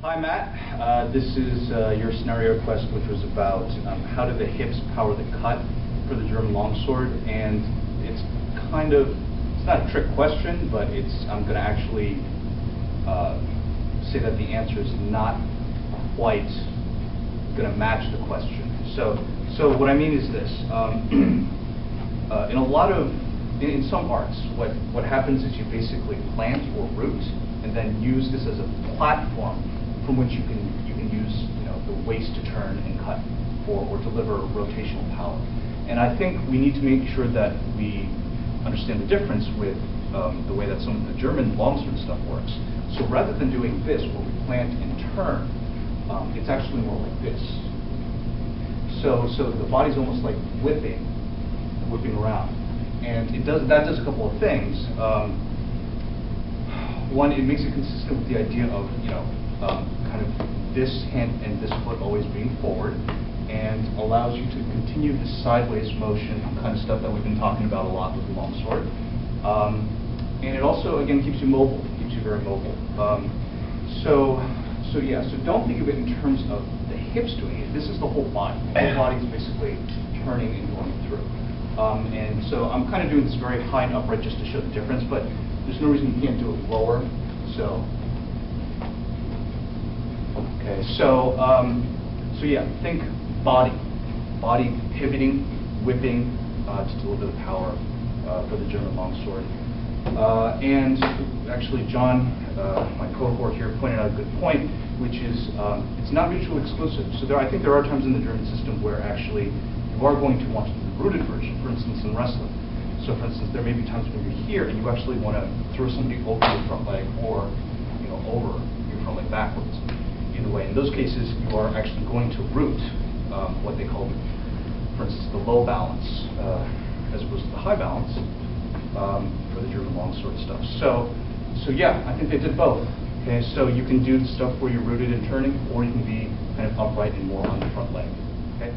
Hi, Matt. This is your scenario request, which was about how do the hips power the cut for the German longsword, and it's not a trick question, but I'm going to actually say that the answer is not quite going to match the question. So what I mean is this: in some arts, what happens is you basically plant or root, and then use this as a platform from which you can use the waist to turn and cut or deliver rotational power. And I think we need to make sure that we understand the difference with the way that some of the German longsword stuff works. So rather than doing this, where we plant and turn, it's actually more like this. So the body's almost like whipping around, and that does a couple of things. One, it makes it consistent with the idea of kind of this hand and this foot always being forward, and allows you to continue the sideways motion kind of stuff that we've been talking about a lot with the longsword. And it also, again, keeps you mobile, keeps you very mobile. So don't think of it in terms of the hips doing it. This is the whole body. The whole body is basically turning and going through. And so I'm kind of doing this very high and upright just to show the difference, but there's no reason you can't do it lower. So think body pivoting, whipping to deliver the power for the German longsword. And actually, John, my cohort here, pointed out a good point, which is it's not mutually exclusive. So I think there are times in the German system where actually you are going to want to do the rooted version, for instance, in wrestling. So for instance, there may be times when you're here and you actually want to throw somebody over your front leg or over your front leg backwards. Either way, in those cases, you are actually going to root what they call, for instance, the low balance as opposed to the high balance for the German longsword stuff. So yeah, I think they did both. Okay, so you can do the stuff where you're rooted and turning, or you can be kind of upright and more on the front leg. Okay.